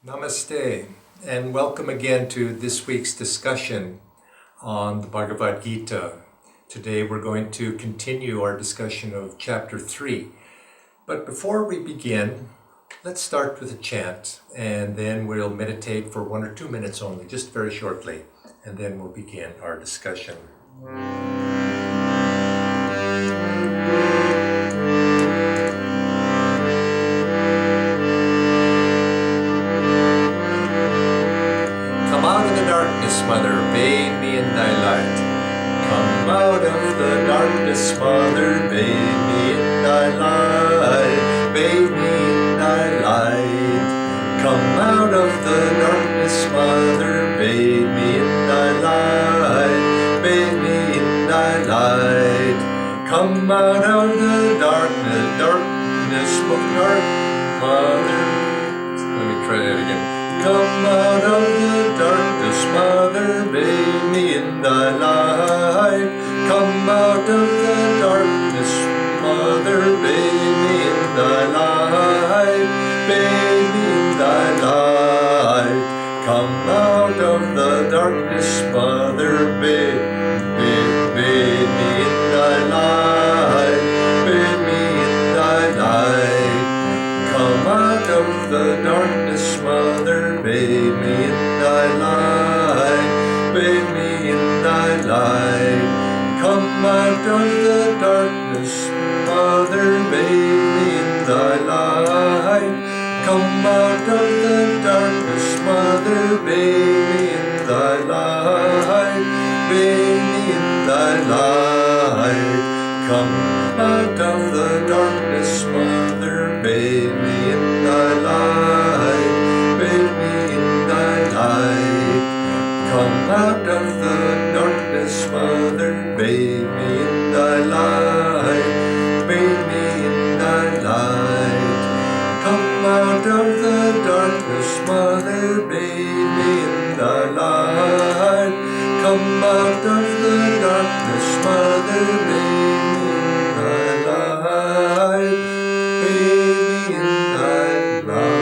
Namaste, and welcome again to this week's discussion on the Bhagavad Gita. Today we're going to continue our discussion of chapter 3. But before we begin, let's start with a chant, and then we'll meditate for 1 or 2 minutes only, just very shortly, and then we'll begin our discussion. Mother, bathe me in thy light. Come out of the darkness, Mother, bathe me in thy light. Bathe me in thy light. Come out of the darkness, Mother, bathe me in thy light. Bathe me in thy light. Come out of the darkness, Mother. Let me try that again. Come out of the darkness, Mother, bathe me in thy light. Come out of the darkness, Mother, bathe me in thy light. Bathe me in thy light. Come out of the darkness, Mother, bathe me in thy light. Bathe me in thy light. Come out of the darkness, Mother, bathe me in thy light. Bathe me in thy light. Come out of the darkness, Mother, bathe me in thy light. Come out of the darkness, Mother, bathe me in thy light. Bathe me in thy light. Come out of the darkness, Mother, bathe me in thy light. Bathe me in thy light. Come out of the darkness, Mother, bathe me in thy light. Bathe me in thy light. Come out of the darkness, Mother, bathe me in thy light. Come out of the darkness, Mother, bathe me in thy light. Bathe me in thy light.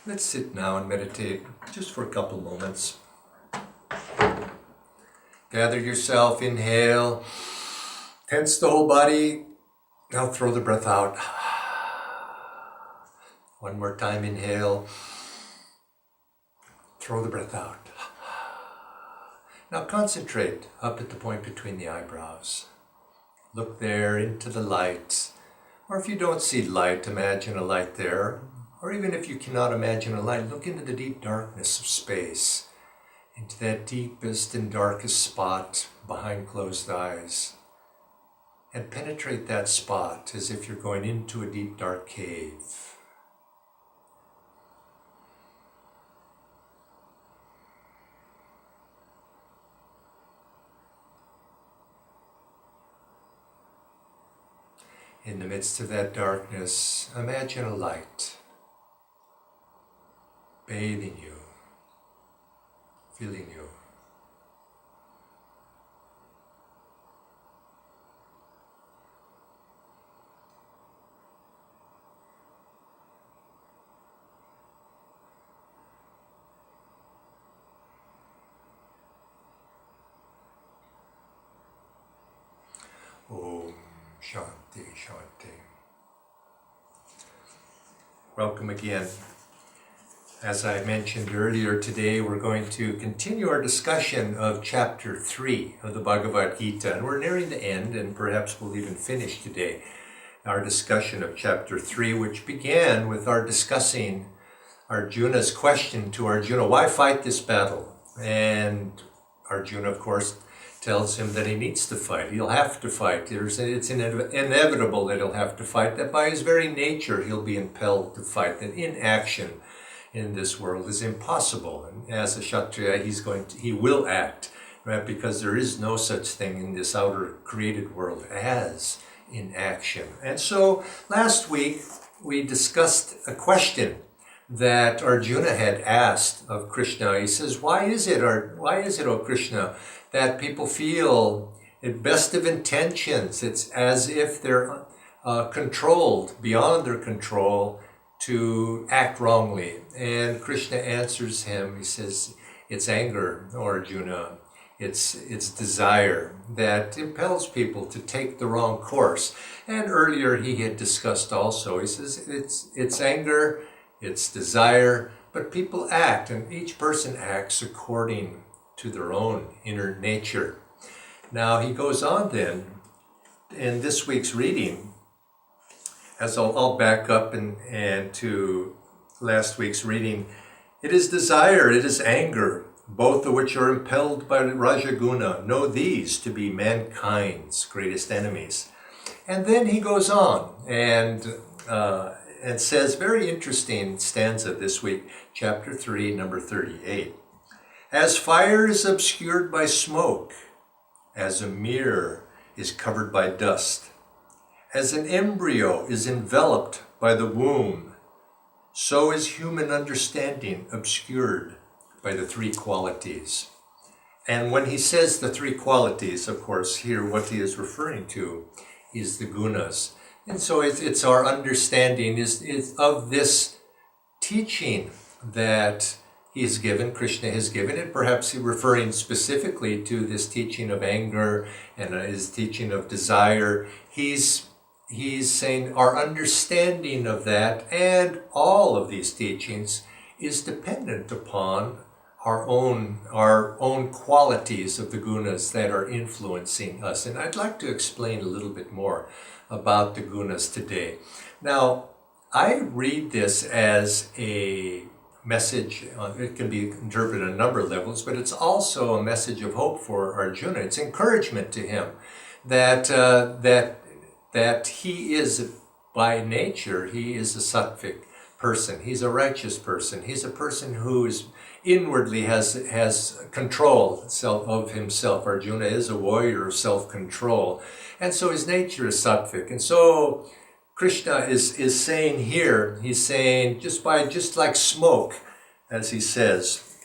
Let's sit now and meditate just for a couple moments. Gather yourself, inhale, tense the whole body. Now throw the breath out. One more time, inhale. Throw the breath out. Now concentrate up at the point between the eyebrows. Look there into the light. Or if you don't see light, imagine a light there. Or even if you cannot imagine a light, look into the deep darkness of space. Into that deepest and darkest spot behind closed eyes. And penetrate that spot as if you're going into a deep dark cave. In the midst of that darkness, imagine a light bathing you, filling you. Om Shanti Shanti. Welcome again. As I mentioned earlier today, we're going to continue our discussion of chapter 3 of the Bhagavad Gita. And we're nearing the end, and perhaps we'll even finish today our discussion of chapter 3, which began with our discussing Arjuna's question to Arjuna, why fight this battle? And Arjuna, of course, tells him that he needs to fight. He'll have to fight. It's inevitable that he'll have to fight, that by his very nature he'll be impelled to fight, that inaction in this world is impossible. And as a Kshatriya, he will act, right? Because there is no such thing in this outer created world as inaction. And so last week we discussed a question that Arjuna had asked of Krishna. He says, why is it, O Krishna, that people feel at best of intentions, it's as if they're controlled beyond their control to act wrongly. And Krishna answers him. He says, it's anger, or Arjuna. It's desire that impels people to take the wrong course. And earlier he had discussed also, he says, it's anger, it's desire, but people act, and each person acts according to their own inner nature. Now he goes on then, in this week's reading, as I'll back up and to last week's reading, it is desire, it is anger, both of which are impelled by Rajaguna. Know these to be mankind's greatest enemies. And then he goes on and says, very interesting stanza this week, chapter 3, number 38. As fire is obscured by smoke, as a mirror is covered by dust, as an embryo is enveloped by the womb, so is human understanding obscured by the three qualities. And when he says the three qualities, of course, here what he is referring to is the gunas. And so it's our understanding is of this teaching that he has given, Krishna has given it, perhaps referring specifically to this teaching of anger and his teaching of desire. He's saying our understanding of that and all of these teachings is dependent upon our own qualities of the gunas that are influencing us. And I'd like to explain a little bit more about the gunas today. Now, I read this as a message, it can be interpreted on a number of levels, but it's also a message of hope for Arjuna. It's encouragement to him that he is, by nature, he is a sattvic person. He's a righteous person. He's a person who is inwardly has control of himself. Arjuna is a warrior of self-control. And so his nature is sattvic. And so Krishna is saying here, he's saying just like smoke, as he says,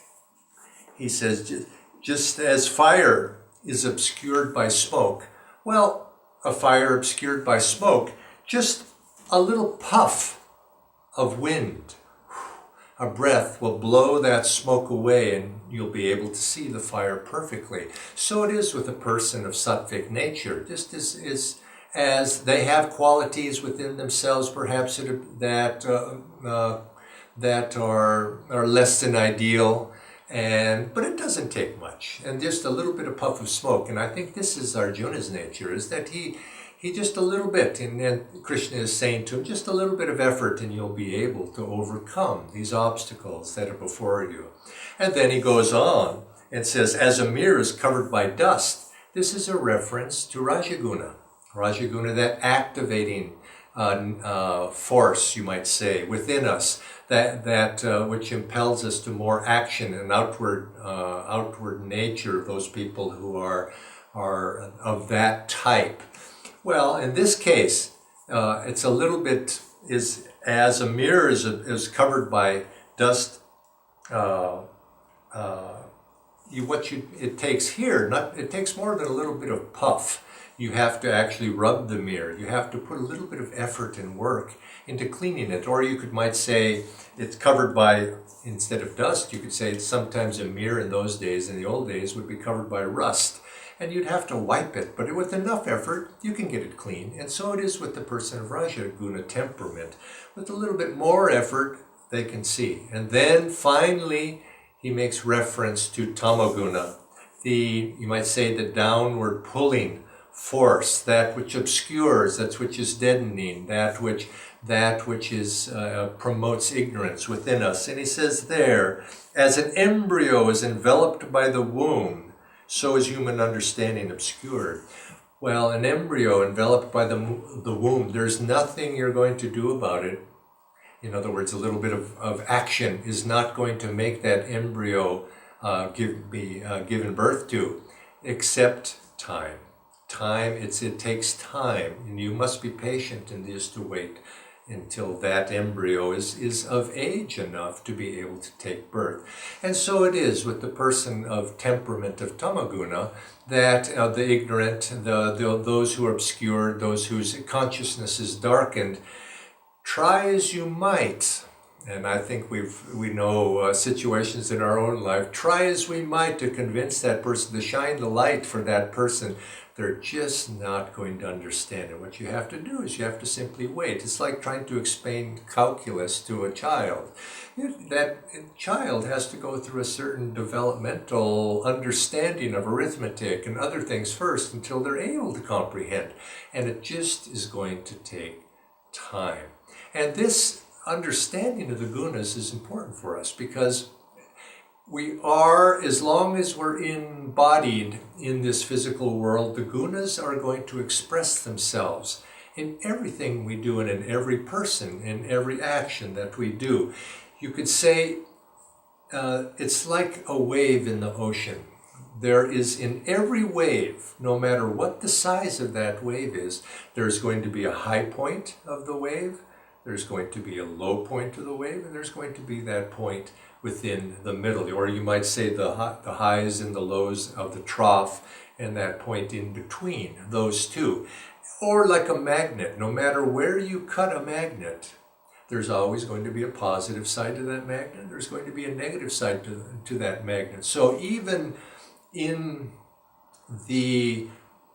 just as fire is obscured by smoke. Well, a fire obscured by smoke, just a little puff of wind, a breath will blow that smoke away and you'll be able to see the fire perfectly. So it is with a person of sattvic nature. Just as they have qualities within themselves, perhaps that are less than ideal, but it doesn't take much, and just a little bit of puff of smoke. And I think this is Arjuna's nature, is that he just a little bit, and then Krishna is saying to him, just a little bit of effort and you'll be able to overcome these obstacles that are before you. And then he goes on and says, as a mirror is covered by dust. This is a reference to Rajaguna. Rajaguna, that activating force, you might say, within us, that which impels us to more action and outward nature, those people who are of that type. Well, in this case, it's a little bit, is as a mirror is covered by dust, it takes here, it takes more than a little bit of puff. You have to actually rub the mirror. You have to put a little bit of effort and work into cleaning it. Or you might say it's covered by, instead of dust, you could say sometimes a mirror in those days, in the old days, would be covered by rust. And you'd have to wipe it, but with enough effort, you can get it clean. And so it is with the person of Rajaguna temperament. With a little bit more effort, they can see. And then finally, he makes reference to Tamoguna, you might say the downward pulling force, that which obscures, that which is deadening, that which is promotes ignorance within us. And he says there, as an embryo is enveloped by the womb, so is human understanding obscured. Well, an embryo enveloped by the womb, there's nothing you're going to do about it. In other words, a little bit of action is not going to make that embryo be given birth to, except time. It takes time, and you must be patient in this to wait. until that embryo is of age enough to be able to take birth. And so it is with the person of temperament of tamaguna, that the ignorant, those who are obscured, those whose consciousness is darkened, try as you might, and I think we know situations in our own life, try as we might to convince that person, to shine the light for that person, they're just not going to understand it. What you have to do is you have to simply wait. It's like trying to explain calculus to a child. That child has to go through a certain developmental understanding of arithmetic and other things first until they're able to comprehend. And it just is going to take time. And this understanding of the gunas is important for us because we are, as long as we're embodied in this physical world, the gunas are going to express themselves in everything we do and in every person, in every action that we do. You could say it's like a wave in the ocean. There is in every wave, no matter what the size of that wave is, there's going to be a high point of the wave, there's going to be a low point of the wave, and there's going to be that point within the middle, or you might say the highs and the lows of the trough and that point in between those two. Or like a magnet, no matter where you cut a magnet, there's always going to be a positive side to that magnet, there's going to be a negative side to that magnet. So even in the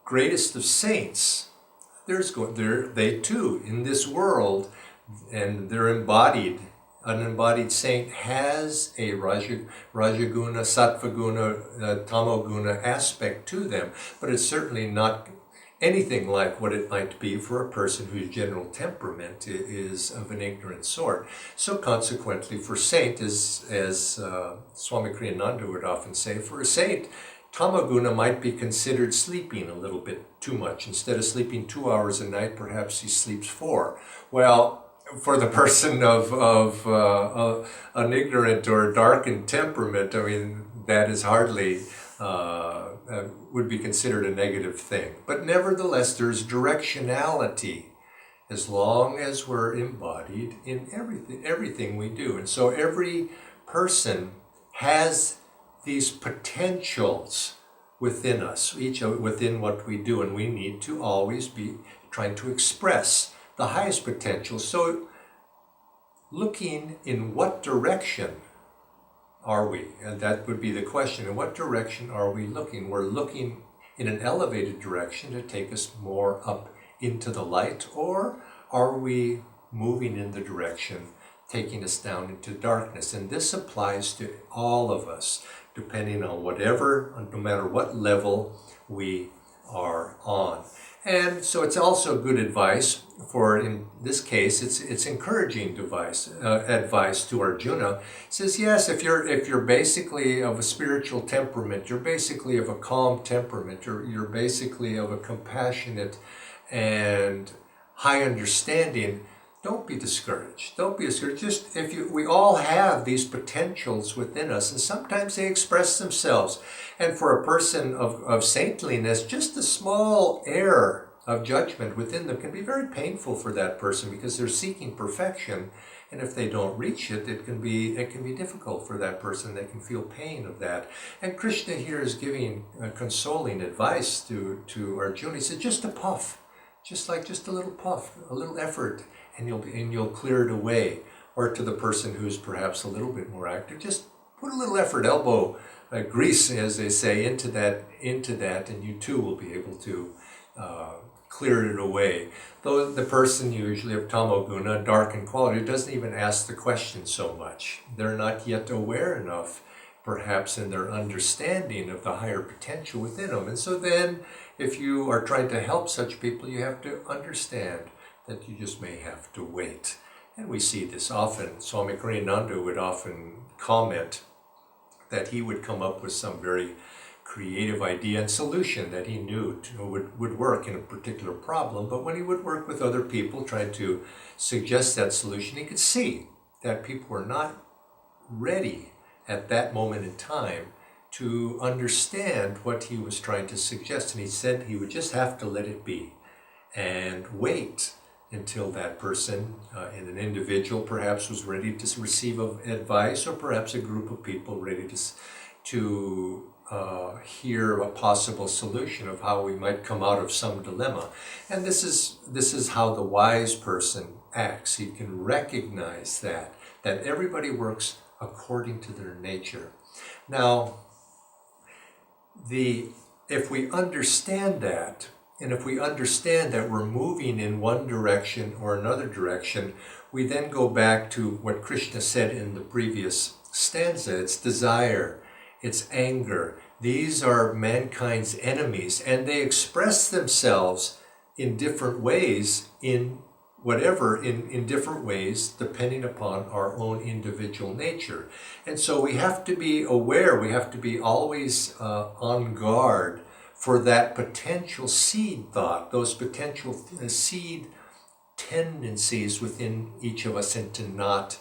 greatest of saints, they too, in this world, and they're embodied. An embodied saint has a rajaguna, sattvaguna, tamoguna aspect to them, but it's certainly not anything like what it might be for a person whose general temperament is of an ignorant sort. So consequently, for saint, as Swami Kriyananda would often say, for a saint, tamoguna might be considered sleeping a little bit too much. Instead of sleeping 2 hours a night, perhaps he sleeps 4. Well, for the person of an ignorant or darkened temperament, I mean, that is hardly would be considered a negative thing. But nevertheless, there's directionality as long as we're embodied in everything we do. And so every person has these potentials within us, each within what we do, and we need to always be trying to express the highest potential. So looking in what direction are we? And that would be the question. In what direction are we looking? We're looking in an elevated direction to take us more up into the light, or are we moving in the direction taking us down into darkness? And this applies to all of us, depending on no matter what level we are on. And so it's also good advice for, in this case, it's encouraging advice to Arjuna. It says, yes, if you're basically of a spiritual temperament, you're basically of a calm temperament, you're basically of a compassionate and high understanding, don't be discouraged. Don't be discouraged. Just we all have these potentials within us, and sometimes they express themselves. And for a person of saintliness, just a small error of judgment within them can be very painful for that person because they're seeking perfection. And if they don't reach it, it can be difficult for that person. They can feel pain of that. And Krishna here is giving consoling advice to Arjuna. He said, just a puff, just a little puff, a little effort, and you'll clear it away. Or to the person who's perhaps a little bit more active, just put a little effort, elbow grease, as they say, into that, and you too will be able to clear it away. Though the person usually of tamoguna, dark in quality, doesn't even ask the question so much. They're not yet aware enough, perhaps, in their understanding of the higher potential within them. And so then, if you are trying to help such people, you have to understand that you just may have to wait. And we see this often. Swami Kriyananda would often comment that he would come up with some very creative idea and solution that he knew would work in a particular problem. But when he would work with other people trying to suggest that solution, he could see that people were not ready at that moment in time to understand what he was trying to suggest. And he said he would just have to let it be and wait until that person, in an individual perhaps, was ready to receive advice, or perhaps a group of people ready to hear a possible solution of how we might come out of some dilemma. And this is how the wise person acts. He can recognize that everybody works according to their nature. Now, if we understand that, and if we understand that we're moving in one direction or another direction, we then go back to what Krishna said in the previous stanza. It's desire, it's anger. These are mankind's enemies, and they express themselves in different ways, in different ways, depending upon our own individual nature. And so we have to be aware, we have to be always on guard for that potential seed thought, those potential seed tendencies within each of us, and to not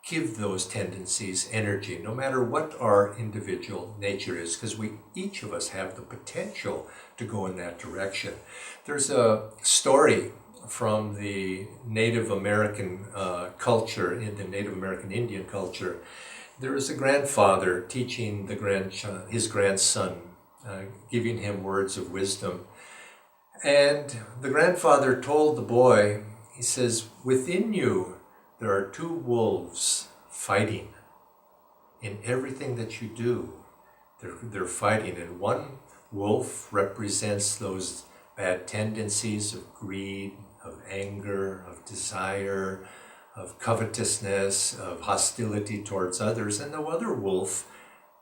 give those tendencies energy, no matter what our individual nature is, because each of us have the potential to go in that direction. There's a story from the Native American culture, in the Native American Indian culture. There is a grandfather teaching his grandson, giving him words of wisdom. And the grandfather told the boy, he says, within you there are two wolves fighting. In everything that you do, they're fighting. And one wolf represents those bad tendencies of greed, of anger, of desire, of covetousness, of hostility towards others. And the other wolf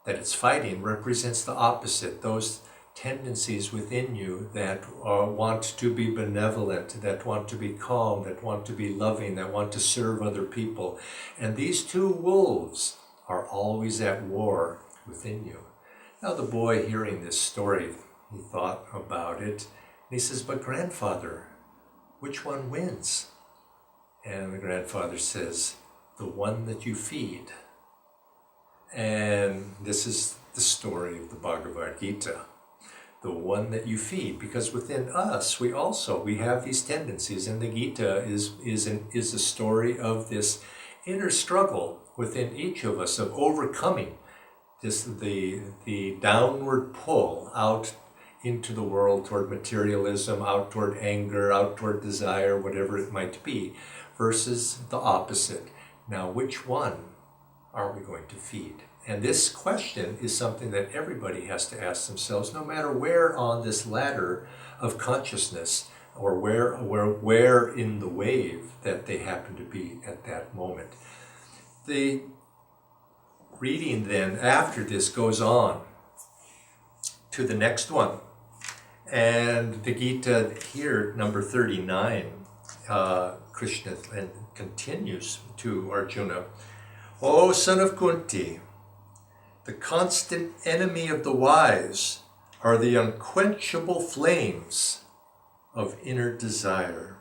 that it's fighting represents the opposite, those tendencies within you that want to be benevolent, that want to be calm, that want to be loving, that want to serve other people. And these two wolves are always at war within you. Now the boy, hearing this story, he thought about it, and he says, but grandfather, which one wins? And the grandfather says, the one that you feed. And this is the story of the Bhagavad Gita. The one that you feed, because within us we have these tendencies, and the Gita is a story of this inner struggle within each of us of overcoming the downward pull out into the world toward materialism, out toward anger, out toward desire, whatever it might be, versus the opposite. Now, which one are we going to feed? And this question is something that everybody has to ask themselves, no matter where on this ladder of consciousness, or where in the wave that they happen to be at that moment. The reading then after this goes on to the next one. And the Gita here, number 39, Krishna continues to Arjuna, O son of Kunti, the constant enemy of the wise are the unquenchable flames of inner desire.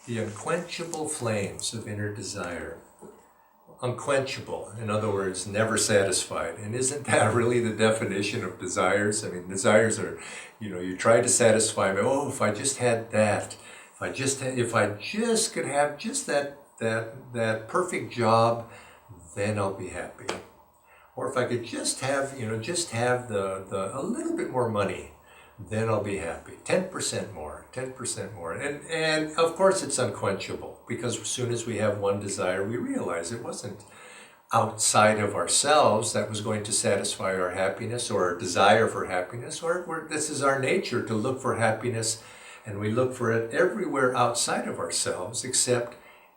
The unquenchable flames of inner desire. Unquenchable, in other words, never satisfied. And isn't that really the definition of desires? I mean, desires are, you try to satisfy me. Oh, if I just had that, if I just could have just that perfect job, then I'll be happy. Or if I could just have the a little bit more money, then I'll be happy. 10% more. And of course it's unquenchable, because as soon as we have one desire, we realize it wasn't outside of ourselves that was going to satisfy our happiness or our desire for happiness, or this is our nature to look for happiness, and we look for it everywhere outside of ourselves except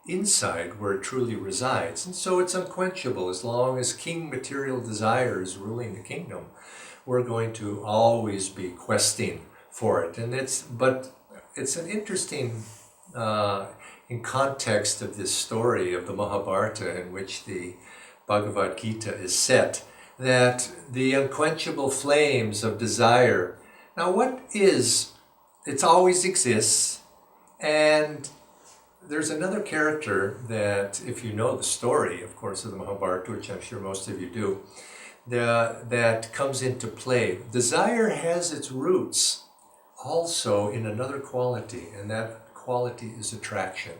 inside where it truly resides. And so it's unquenchable. As long as king material desire is ruling the kingdom, we're going to always be questing for it. And it's an interesting, in context of this story of the Mahabharata, in which the Bhagavad Gita is set, that the unquenchable flames of desire, now it always exists, and there's another character that, if you know the story, of course, of the Mahabharata, which I'm sure most of you do, that comes into play. Desire has its roots also in another quality, and that quality is attraction.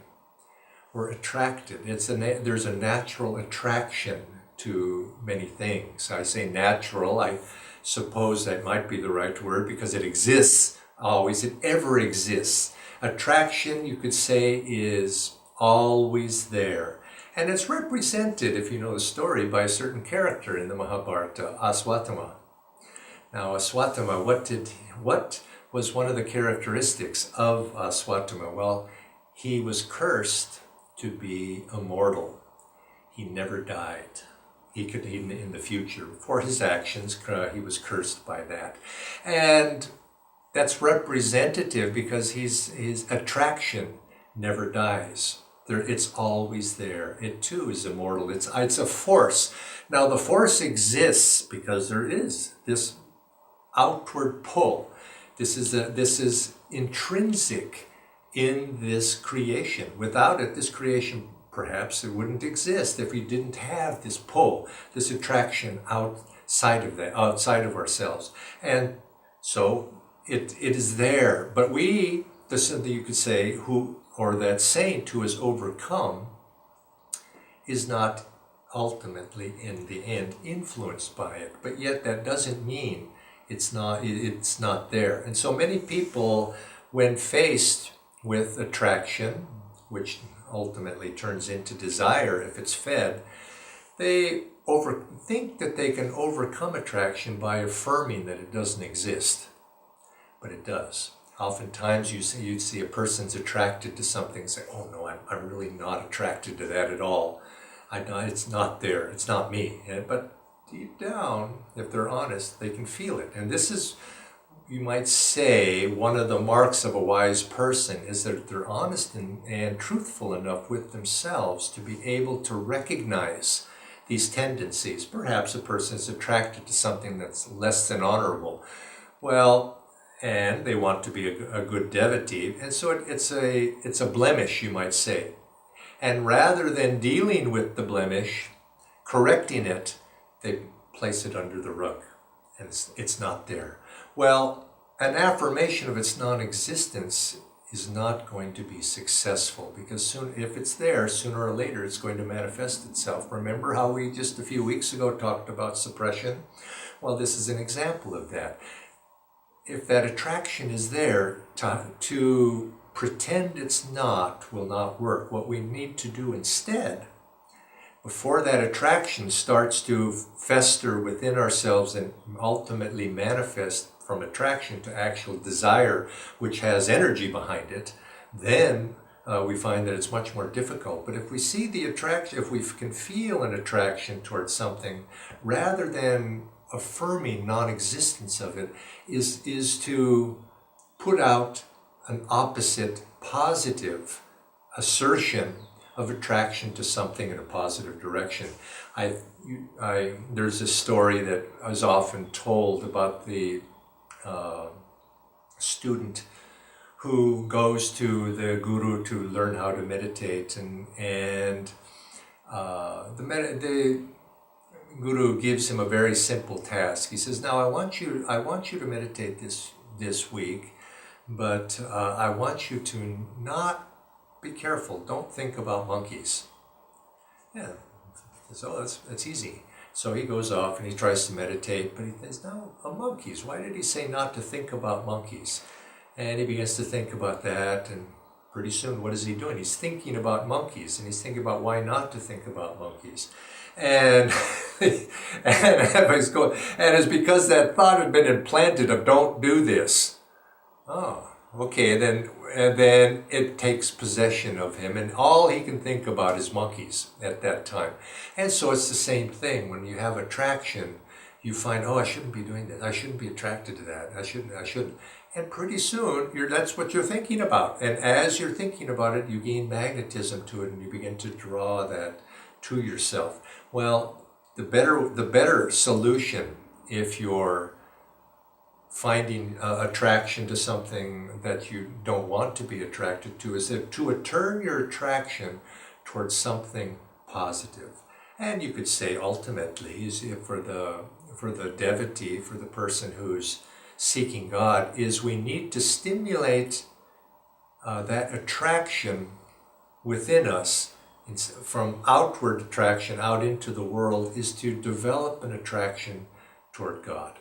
We're attracted. There's a natural attraction to many things. I say natural, I suppose that might be the right word because it exists always, it ever exists. Attraction, you could say, is always there. And it's represented, if you know the story, by a certain character in the Mahabharata, Aswatthama. Now, Aswatthama, what was one of the characteristics of Aswatthama? Well, he was cursed to be immortal. He never died. He could, in the future, for his actions, he was cursed by that. And that's representative because his attraction never dies. It's always there. It too is immortal. It's a force. Now the force exists because there is this outward pull. This is intrinsic in this creation. Without it, this creation perhaps it wouldn't exist if we didn't have this pull, this attraction outside of ourselves. And so it is there. But you could say, that saint who is overcome is not ultimately in the end influenced by it. But yet that doesn't mean it's not there. And so many people, when faced with attraction, which ultimately turns into desire if it's fed, they think that they can overcome attraction by affirming that it doesn't exist. But it does. Oftentimes you'd see a person's attracted to something and say, oh no, I'm really not attracted to that at all. It's not there, it's not me. But deep down, if they're honest, they can feel it. And this is, you might say, one of the marks of a wise person is that they're honest and truthful enough with themselves to be able to recognize these tendencies. Perhaps a person is attracted to something that's less than honorable. Well, and they want to be a good devotee, and so it's a blemish, you might say. And rather than dealing with the blemish, correcting it, they place it under the rug, and it's not there. Well, an affirmation of its non-existence is not going to be successful, because if it's there, sooner or later it's going to manifest itself. Remember how we just a few weeks ago talked about suppression? Well, this is an example of that. If that attraction is there, to pretend it's not will not work. What we need to do instead, before that attraction starts to fester within ourselves and ultimately manifest from attraction to actual desire, which has energy behind it, then we find that it's much more difficult. But if we see the attraction, if we can feel an attraction towards something, rather than affirming non-existence of it, is to put out an opposite positive assertion of attraction to something in a positive direction. There's a story that is often told about the student who goes to the guru to learn how to meditate, and the Guru gives him a very simple task. He says, now I want you to meditate this week, but I want you to not, be careful, don't think about monkeys. Yeah, so that's easy. So he goes off and he tries to meditate, but he thinks, no, monkeys. Why did he say not to think about monkeys? And he begins to think about that, and pretty soon, what is he doing? He's thinking about monkeys, and he's thinking about why not to think about monkeys. And and it's because that thought had been implanted of don't do this. Oh, okay, and then it takes possession of him, and all he can think about is monkeys at that time. And so it's the same thing. When you have attraction, you find, oh, I shouldn't be doing this. I shouldn't be attracted to that. I shouldn't. And pretty soon, that's what you're thinking about. And as you're thinking about it, you gain magnetism to it, and you begin to draw that to yourself. Well, the better solution, if you're finding attraction to something that you don't want to be attracted to, is to turn your attraction towards something positive. And you could say ultimately, for the devotee, for the person who's seeking God, is we need to stimulate that attraction within us, from outward attraction out into the world, is to develop an attraction toward God.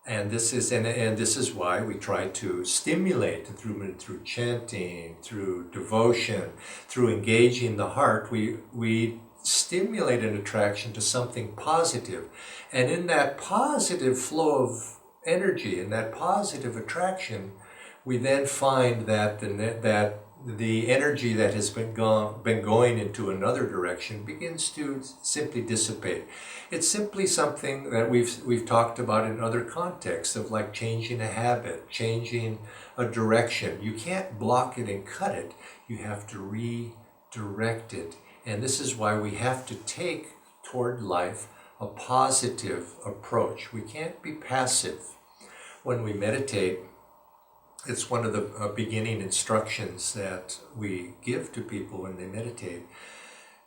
And this is why we try to stimulate through chanting, through devotion, through engaging the heart. We stimulate an attraction to something positive, and in that positive flow of energy, in that positive attraction, we then find that the energy that has been going into another direction begins to simply dissipate. It's simply something that we've talked about in other contexts of like changing a habit, changing a direction. You can't block it and cut it. You have to redirect it. And this is why we have to take toward life a positive approach. We can't be passive. When we meditate, it's one of the beginning instructions that we give to people when they meditate,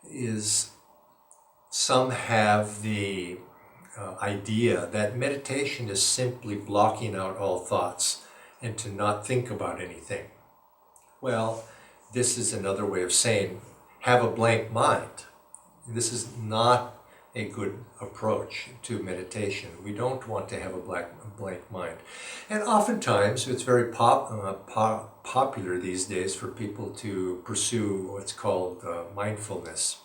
is some have the idea that meditation is simply blocking out all thoughts and to not think about anything. Well, this is another way of saying have a blank mind. This is not a good approach to meditation. We don't want to have a blank mind. And oftentimes it's very popular these days for people to pursue what's called mindfulness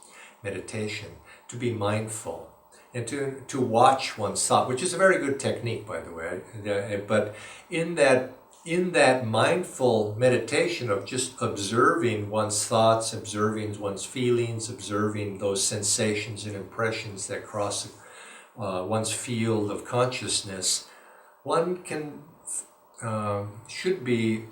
meditation, to be mindful and to watch one's thought, which is a very good technique, by the way. But in that mindful meditation of just observing one's thoughts, observing one's feelings, observing those sensations and impressions that cross one's field of consciousness, one should be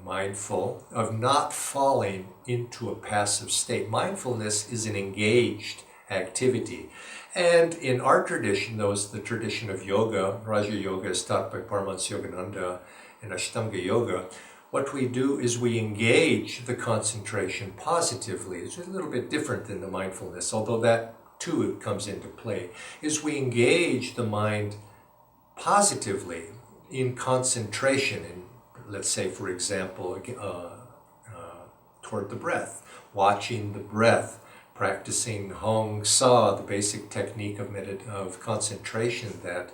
mindful of not falling into a passive state. Mindfulness is an engaged activity. And in our tradition, the tradition of yoga, Raja Yoga is taught by Paramahansa Yogananda, and Ashtanga Yoga, what we do is we engage the concentration positively. It's a little bit different than the mindfulness, although that too comes into play, is we engage the mind positively in concentration, in, let's say, for example, toward the breath, watching the breath, practicing Hong Sa, the basic technique of concentration that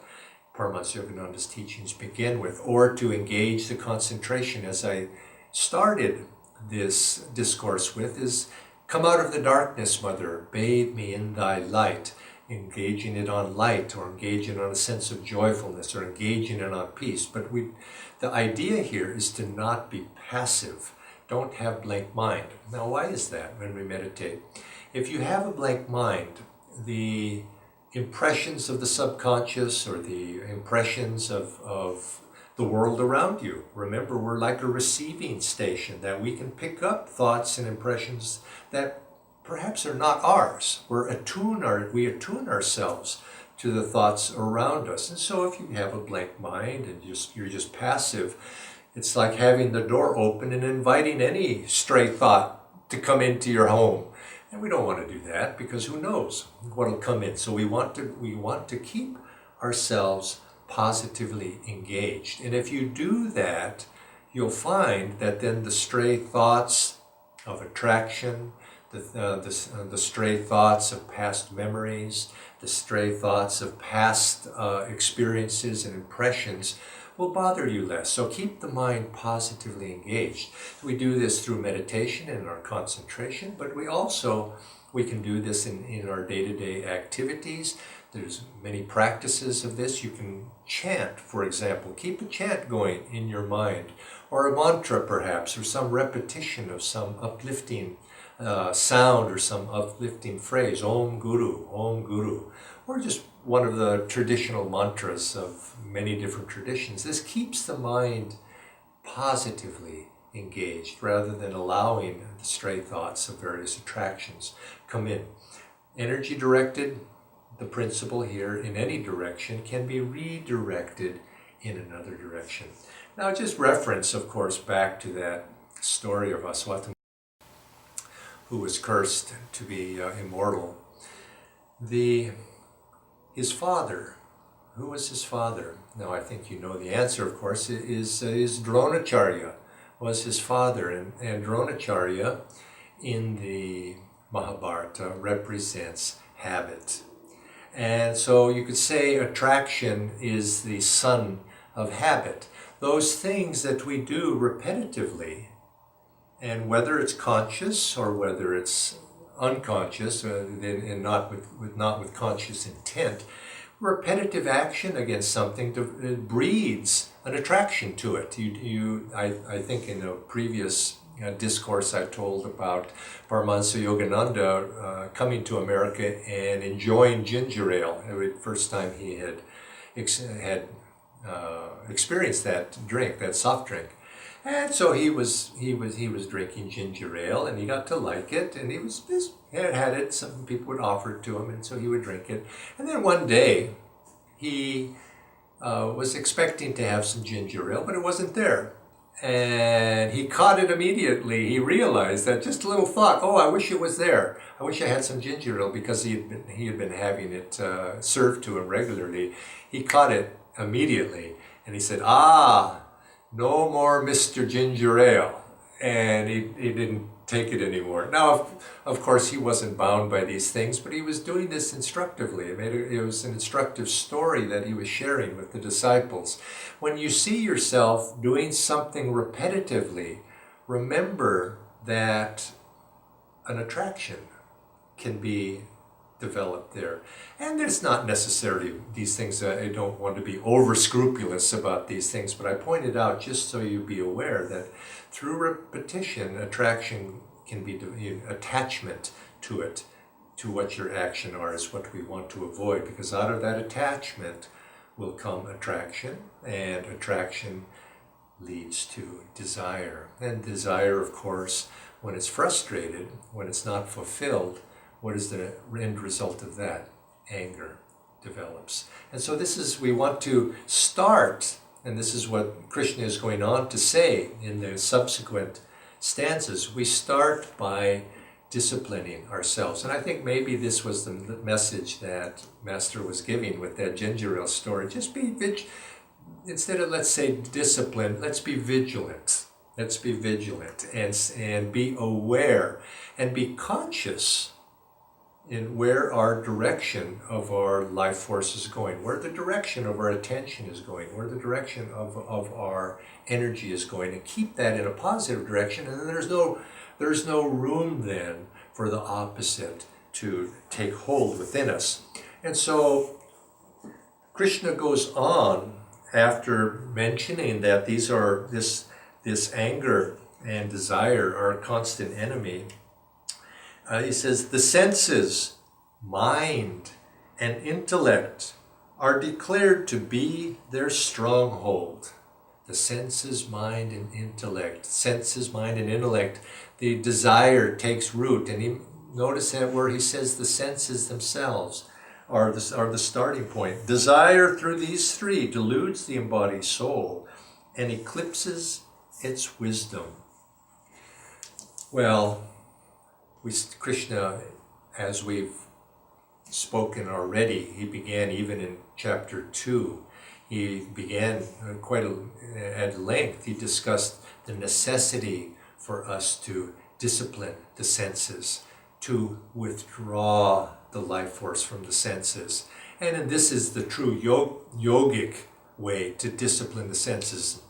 Paramahansa Yogananda's teachings begin with, or to engage the concentration, as I started this discourse with, is come out of the darkness, Mother, bathe me in thy light, engaging it on light, or engaging on a sense of joyfulness, or engaging it on peace. But the idea here is to not be passive. Don't have blank mind. Now, why is that when we meditate? If you have a blank mind, the impressions of the subconscious or the impressions of the world around you. Remember, we're like a receiving station that we can pick up thoughts and impressions that perhaps are not ours. We attune ourselves to the thoughts around us. And so if you have a blank mind and you're just passive, it's like having the door open and inviting any stray thought to come into your home. And we don't want to do that, because who knows what will come in. So we want to keep ourselves positively engaged. And if you do that, you'll find that then the stray thoughts of attraction, the stray thoughts of past memories, the stray thoughts of past experiences and impressions will bother you less. So keep the mind positively engaged. We do this through meditation and our concentration, but we can do this in our day-to-day activities. There's many practices of this. You can chant, for example. Keep a chant going in your mind, or a mantra perhaps, or some repetition of some uplifting sound or some uplifting phrase, Om Guru, or just one of the traditional mantras of many different traditions. This keeps the mind positively engaged rather than allowing the stray thoughts of various attractions come in. Energy directed, the principle here in any direction, can be redirected in another direction. Now, just reference, of course, back to that story of Aswatthama, who was cursed to be immortal. His father, who was his father? Now, I think you know the answer, of course, is Dronacharya, was his father, and Dronacharya in the Mahabharata represents habit. And so you could say attraction is the son of habit. Those things that we do repetitively, and whether it's conscious or whether it's unconscious, and not with conscious intent, repetitive action against something it breeds an attraction to it. I think in a previous discourse I told about Paramahansa Yogananda coming to America and enjoying ginger ale. The first time he had experienced that drink, that soft drink. And so he was drinking ginger ale, and he got to like it, and he had it. Some people would offer it to him, and so he would drink it. And then one day, he was expecting to have some ginger ale, but it wasn't there. And he caught it immediately. He realized that just a little thought, oh, I wish it was there. I wish I had some ginger ale, because he had been having it served to him regularly. He caught it immediately, and he said, no more Mr. Ginger Ale. And he didn't take it anymore. Now, of course, he wasn't bound by these things, but he was doing this instructively. It was an instructive story that he was sharing with the disciples. When you see yourself doing something repetitively, remember that an attraction can be developed there. And it's not necessarily these things. I don't want to be over scrupulous about these things, but I pointed out just so you be aware that through repetition, attraction can be, attachment to it, to what your action are, is what we want to avoid, because out of that attachment will come attraction, and attraction leads to desire. And desire, of course, when it's frustrated, when it's not fulfilled, what is the end result of that? Anger develops. And so we want to start, and this is what Krishna is going on to say in the subsequent stanzas. We start by disciplining ourselves. And I think maybe this was the message that Master was giving with that ginger ale story. Just be instead of, let's say, disciplined, let's be vigilant. Let's be vigilant and be aware and be conscious in where our direction of our life force is going, where the direction of our attention is going, where the direction of our energy is going, and keep that in a positive direction. And then there's no room then for the opposite to take hold within us. And so Krishna goes on after mentioning that this anger and desire are a constant enemy. He says, the senses, mind, and intellect are declared to be their stronghold. The senses, mind, and intellect. Senses, mind, and intellect. The desire takes root. And notice that where he says the senses themselves are the starting point. Desire through these three deludes the embodied soul and eclipses its wisdom. Well, Krishna, as we've spoken already, he began even in chapter 2. He began at length. He discussed the necessity for us to discipline the senses, to withdraw the life force from the senses. And this is the true yogic way to discipline the senses,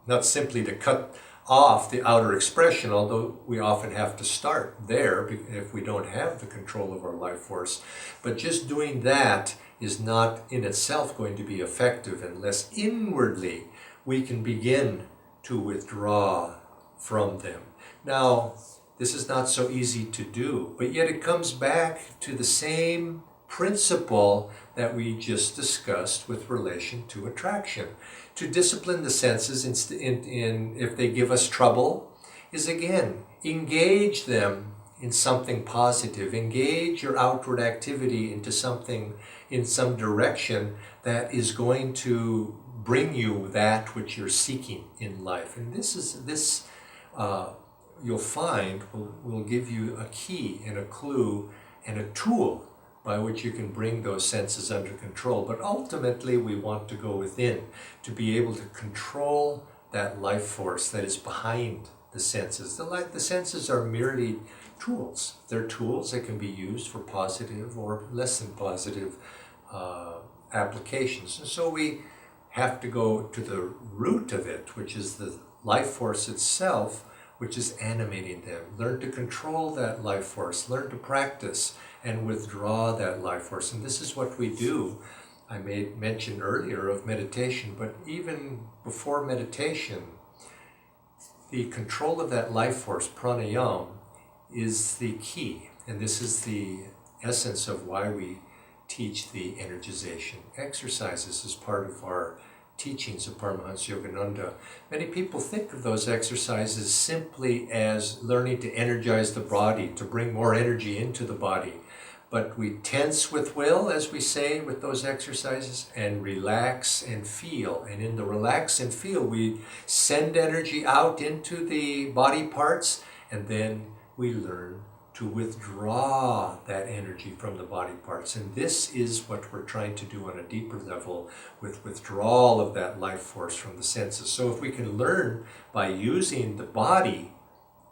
not simply to cut off the outer expression, although we often have to start there if we don't have the control of our life force. But just doing that is not in itself going to be effective unless inwardly we can begin to withdraw from them. Now, this is not so easy to do, but yet it comes back to the same principle that we just discussed with relation to attraction. To discipline the senses if they give us trouble is, again, engage them in something positive. Engage your outward activity into something in some direction that is going to bring you that which you're seeking in life. And this you'll find will give you a key and a clue and a tool by which you can bring those senses under control. But ultimately we want to go within to be able to control that life force that is behind the senses. The senses are merely tools. They're tools that can be used for positive or less than positive applications. And so we have to go to the root of it, which is the life force itself, which is animating them. Learn to control that life force. Learn to practice and withdraw that life force. And this is what we do. I made mention earlier of meditation, but even before meditation, the control of that life force, pranayama, is the key. And this is the essence of why we teach the energization exercises as part of our teachings of Paramahansa Yogananda. Many people think of those exercises simply as learning to energize the body, to bring more energy into the body. But we tense with will, as we say, with those exercises, and relax and feel. And in the relax and feel, we send energy out into the body parts, and then we learn to withdraw that energy from the body parts. And this is what we're trying to do on a deeper level with withdrawal of that life force from the senses. So if we can learn by using the body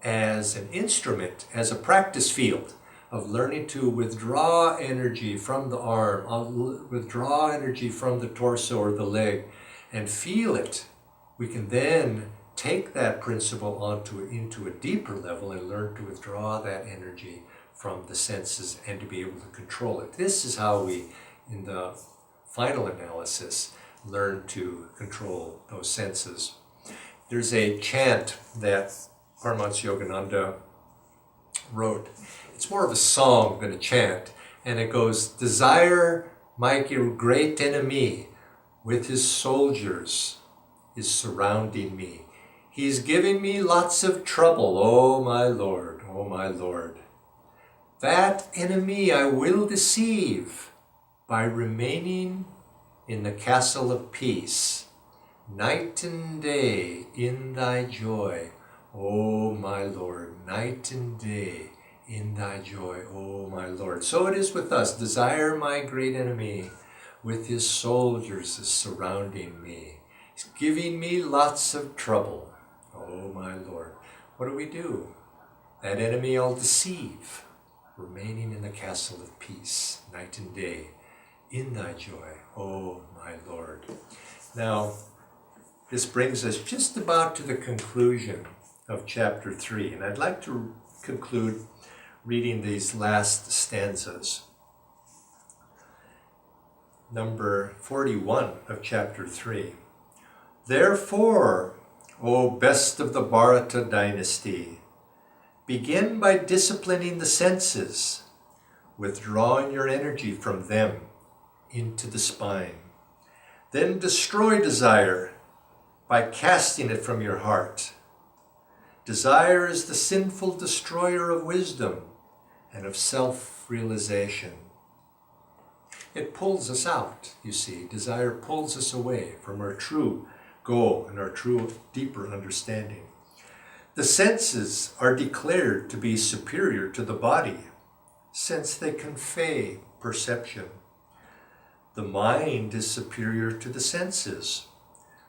as an instrument, as a practice field, of learning to withdraw energy from the arm, withdraw energy from the torso or the leg, and feel it, we can then take that principle into a deeper level and learn to withdraw that energy from the senses and to be able to control it. This is how we, in the final analysis, learn to control those senses. There's a chant that Paramahansa Yogananda wrote. It's more of a song than a chant, and it goes, "Desire, my great enemy, with his soldiers is surrounding me. He's giving me lots of trouble, oh my Lord, oh my Lord. That enemy I will deceive by remaining in the castle of peace, night and day in thy joy, oh my Lord, night and day in thy joy, oh my Lord." So it is with us. Desire, my great enemy, with his soldiers is surrounding me. He's giving me lots of trouble, oh my Lord. What do we do? That enemy I'll deceive, remaining in the castle of peace, night and day, in thy joy, oh my Lord. Now, this brings us just about to the conclusion of chapter 3, and I'd like to conclude reading these last stanzas. Number 41 of chapter 3. Therefore, O best of the Bharata dynasty, begin by disciplining the senses, withdrawing your energy from them into the spine. Then destroy desire by casting it from your heart. Desire is the sinful destroyer of wisdom and of self-realization. It pulls us out, you see. Desire pulls us away from our true goal and our true, deeper understanding. The senses are declared to be superior to the body, since they convey perception. The mind is superior to the senses,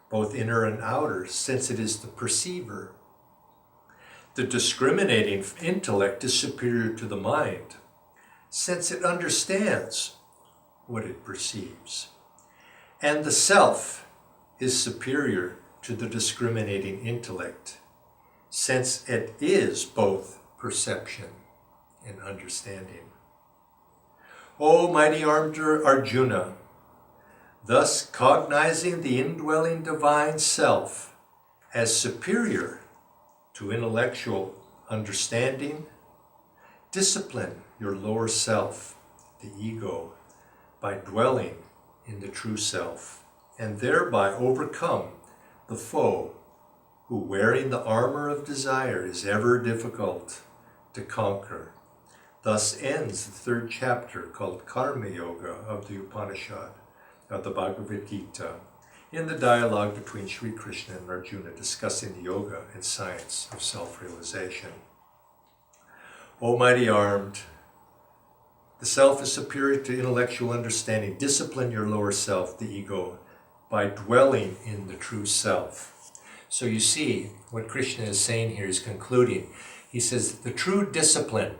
both inner and outer, since it is the perceiver. The discriminating intellect is superior to the mind, since it understands what it perceives. And the self is superior to the discriminating intellect, since it is both perception and understanding. O mighty armed Arjuna, thus cognizing the indwelling divine self as superior to intellectual understanding, discipline your lower self, the ego, by dwelling in the true self, and thereby overcome the foe who, wearing the armor of desire, is ever difficult to conquer. Thus ends the third chapter, called Karma Yoga, of the Upanishad, of the Bhagavad Gita, in the dialogue between Sri Krishna and Arjuna, discussing the yoga and science of self-realization. O mighty armed, the self is superior to intellectual understanding. Discipline your lower self, the ego, by dwelling in the true self. So you see, what Krishna is saying here is concluding. He says, the true discipline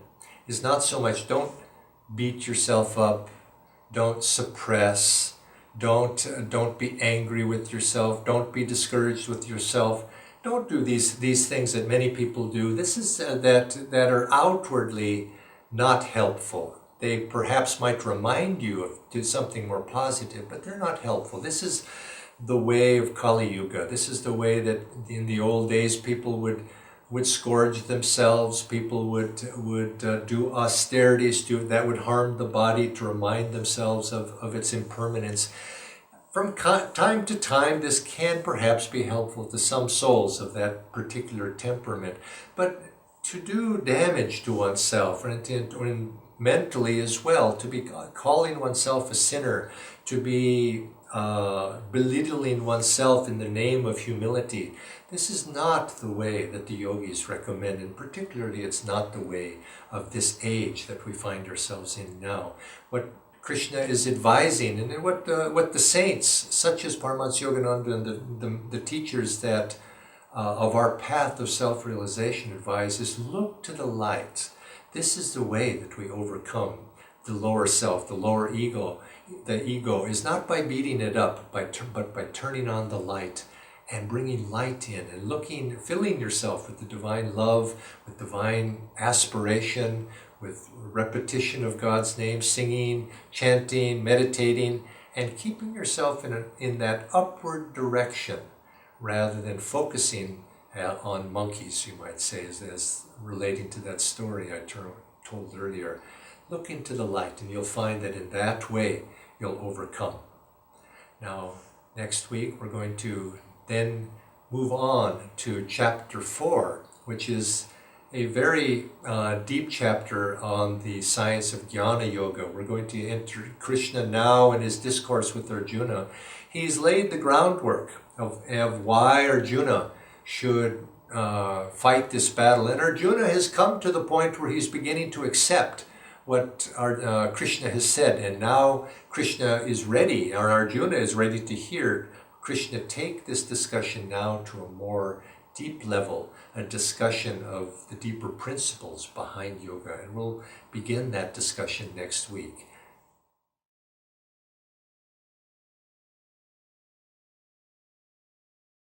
is not so much don't beat yourself up, don't suppress, don't be angry with yourself, don't be discouraged with yourself. Don't do these things that many people do. This is that are outwardly not helpful. They perhaps might remind you of do something more positive, but they're not helpful. This is the way of Kali Yuga. This is the way that in the old days people would scourge themselves. People would do austerities that would harm the body to remind themselves of its impermanence. From time to time, this can perhaps be helpful to some souls of that particular temperament, but to do damage to oneself, and mentally as well, to be calling oneself a sinner, to be belittling oneself in the name of humility, this is not the way that the yogis recommend, and particularly it's not the way of this age that we find ourselves in now. What Krishna is advising, and what the saints, such as Paramahansa Yogananda and the teachers that of our path of self-realization advise, is look to the light. This is the way that we overcome the lower self, the lower ego. The ego is not by beating it up, but by turning on the light and bringing light in and filling yourself with the divine love, with divine aspiration, with repetition of God's name, singing, chanting, meditating, and keeping yourself in that upward direction rather than focusing on monkeys, you might say, as relating to that story I told earlier. Look into the light, and you'll find that in that way you'll overcome. Now, next week we're going to then move on to chapter 4, which is a very deep chapter on the science of Jnana Yoga. We're going to enter Krishna now in his discourse with Arjuna. He's laid the groundwork of why Arjuna should fight this battle. And Arjuna has come to the point where he's beginning to accept what Krishna has said. And now Krishna is ready, or Arjuna is ready to hear Krishna take this discussion now to a more deep level, a discussion of the deeper principles behind yoga. And we'll begin that discussion next week.